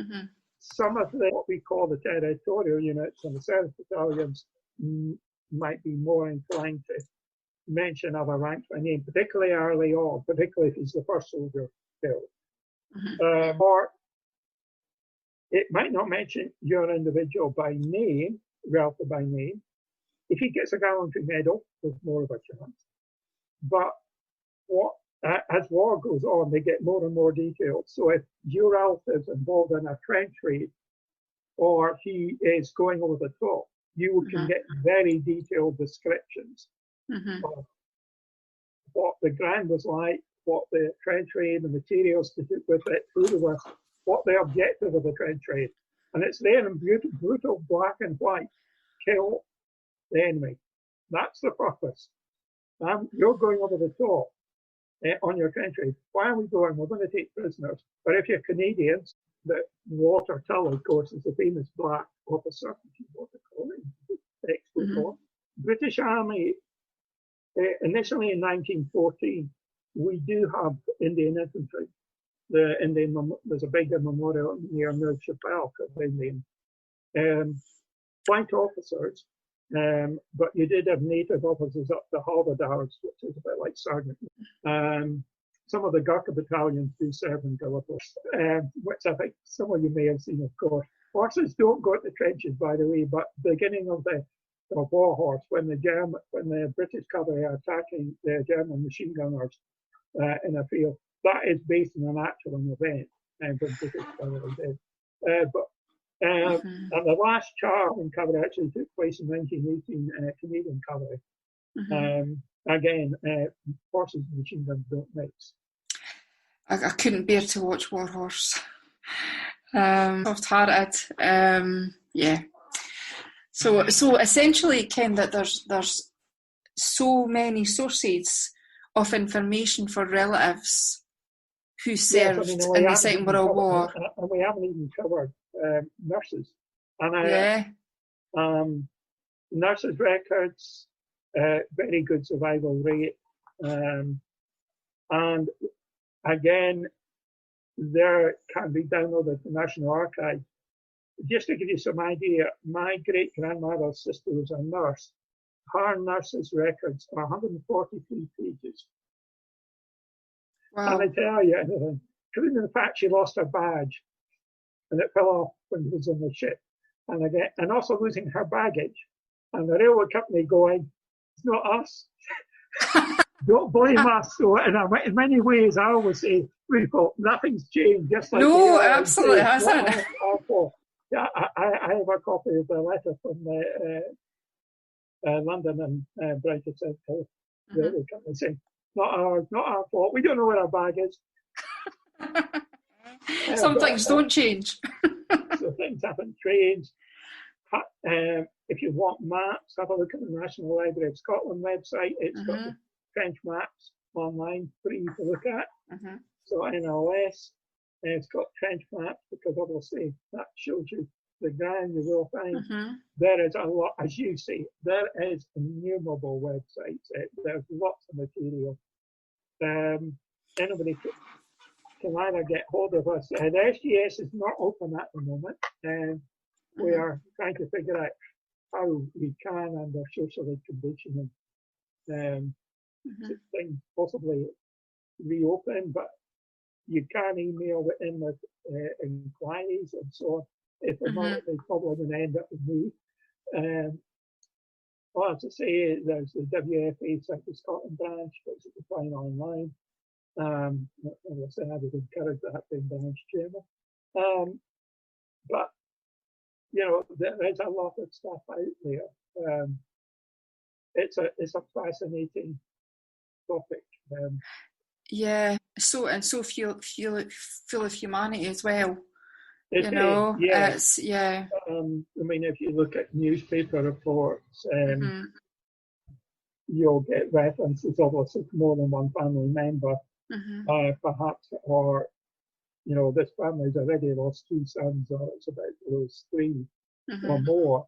Mm-hmm. Some of what we call the territorial units and the service battalions might be more inclined to mention other ranks by name, particularly early on, particularly if he's the first soldier killed. Mm-hmm. Or it might not mention your individual by name, relative by name. If he gets a gallantry medal, there's more of a chance. But as war goes on, they get more and more detailed. So if your relative's involved in a trench raid, or he is going over the top, you can get very detailed descriptions of what the ground was like, what the trench raid, the materials to do with it, who they were, what the objective of the trench raid. And it's there in brutal black and white. Kill the enemy. That's the purpose. You're going over the top on your trench raid. Why are we going? We're going to take prisoners. But if you're Canadians, the Walter Tull, of course, is the famous black officer, what they call it, British Army, initially in 1914, we do have Indian infantry. There's a big memorial near Nerd Chappelle for Indian white officers, but you did have native officers up the Havildars, which is a bit like sergeant. Some of the Gurkha battalions do serve in Gallipoli, which I think some of you may have seen, of course. Horses don't go to the trenches, by the way, but beginning of the war horse, when the British cavalry are attacking the German machine gunners in a field, that is based on an actual event, when British cavalry did. And the last charge in cavalry actually took place in 1918, Canadian cavalry. Again, horses and machine guns don't mix. I couldn't bear to watch War Horse. Soft-hearted. Yeah. So essentially, Ken, that there's so many sources of information for relatives who served in the Second World War. And we haven't even covered nurses. And nurses' records, very good survival rate. And again, there can be downloaded to National Archives. Just to give you some idea, my great-grandmother's sister was a nurse. Her nurses' records are 143 pages. Wow. And I tell you, including the fact she lost her badge and it fell off when she was on the ship. And also losing her baggage. And the railway company going, it's not us. Don't blame us. So in many ways, I always say, people, nothing's changed. Just like no, absolutely hasn't. Yeah, I have a copy of the letter from London and Brighton Central Railway Company saying, not our fault. We don't know where our bag is. Some things don't change. So things haven't changed. If you want maps, have a look at the National Library of Scotland website. It's got the trench maps online for you to look at. So NLS, it's got trench maps because obviously that shows you the ground. You will find there is a lot, as you say, there is innumerable websites. There's lots of material. Anybody can either get hold of us. The SGS is not open at the moment, and we are trying to figure out how we can, under social conditions, things possibly reopen, but you can email it in with inquiries and so on. If not, they probably going to end up with me. Well, as I say, there's the WFA South of Scotland branch, which is applying online. As I said, I would encourage that being branch chairman. But, you know, there's a lot of stuff out there. It's a fascinating topic. Yeah, so full of humanity as well. It's, yeah. I mean, if you look at newspaper reports, you'll get references obviously to more than one family member, perhaps, or you know, this family's already lost 2 sons, or it's about those 3 or more.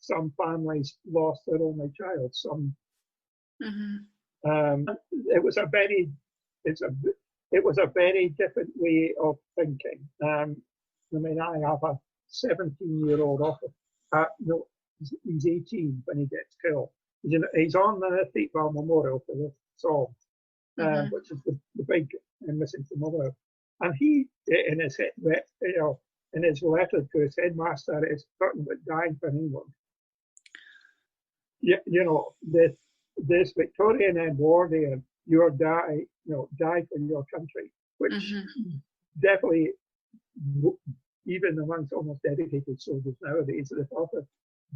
Some families lost their only child. Some It was a very different way of thinking. I mean, I have a 17-year-old officer. No, he's 18 when he gets killed. He's on the Thiepval Memorial for this song, which is the big missing memorial. And he, in his letter to his headmaster, is talking about dying for England. This Victorian Edwardian, die for your country, which definitely, even amongst almost dedicated soldiers nowadays, the thought of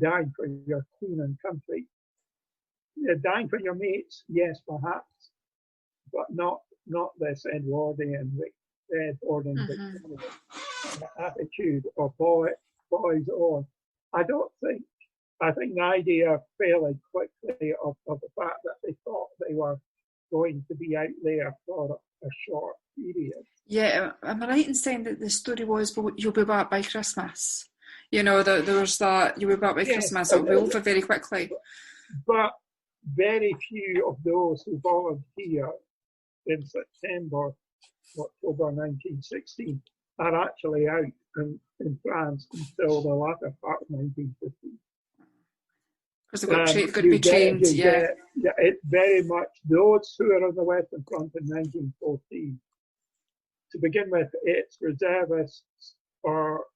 dying for your queen and country, dying for your mates, yes, perhaps, but not this Edwardian attitude of boys on. I think the idea fairly quickly of the fact that they thought they were going to be out there for a short period. Yeah, am I right in saying that the story was, you'll be back by Christmas? There was that, you'll be back by Christmas, it'll be over very quickly. But very few of those who volunteer in September, October 1916 are actually out in France until the latter part of 1915. Because they've got to be trained, it's very much those who are on the Western Front in 1914. To begin with, it's reservists or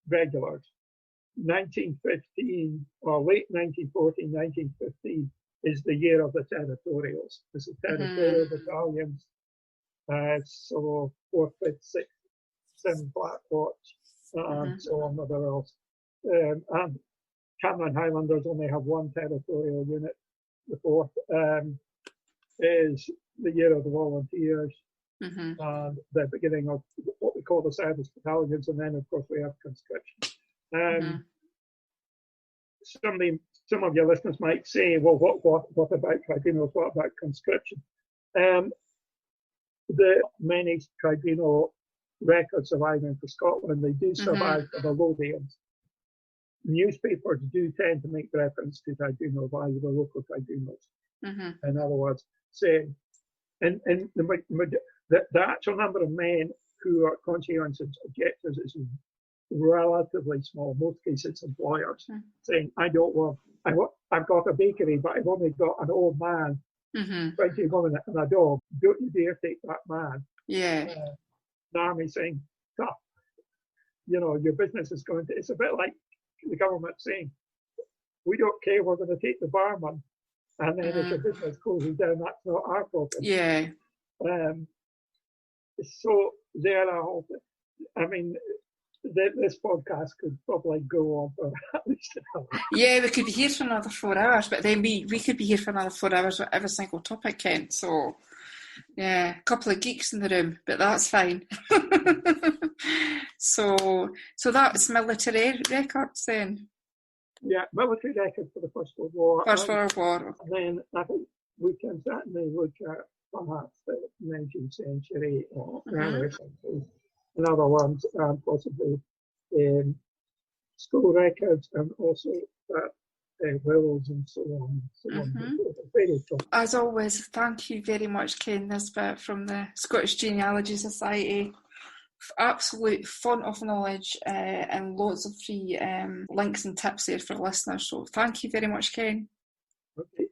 regulars. 1915, or late 1914, 1915 is the year of the territorials. It's the territorial battalions. So 4th, 5th, 6th, 7th Black Watch, and so on, whatever else. And Cameron Highlanders only have one territorial unit. The 4th is the year of the volunteers, and the beginning of what we call the service battalions, and then of course we have conscription. Some of your listeners might say, well, what about tribunals? What about conscription? The many tribunal records surviving for Scotland, they do survive for the Lothians. Newspapers do tend to make reference to tribunals via the local tribunals. In other words, saying, and the actual number of men who are conscientious objectors is relatively small. Most cases, employers saying, I've got a bakery, but I've only got an old man, 20 women and a dog. Don't you dare take that man. Yeah. The army saying, tough. Your business is going to, it's a bit like the government saying, we don't care, we're going to take the barman, and then if your business closes down, that's not our problem. Yeah. So there are all, I mean, this podcast could probably go on for at least an hour. Yeah, we could be here for another 4 hours, but then we could be here for another 4 hours with every single topic, Kent. So, yeah, a couple of geeks in the room, but that's fine. So that's military records then? Yeah, military records for the First World War. First World War. And then I think we can certainly look at perhaps the 19th century or earlier centuries. And other ones, possibly school records, and also wills and so on. As always, thank you very much, Ken Nisbet from the Scottish Genealogy Society. Absolute font of knowledge and lots of free links and tips there for listeners. So thank you very much, Ken. Okay.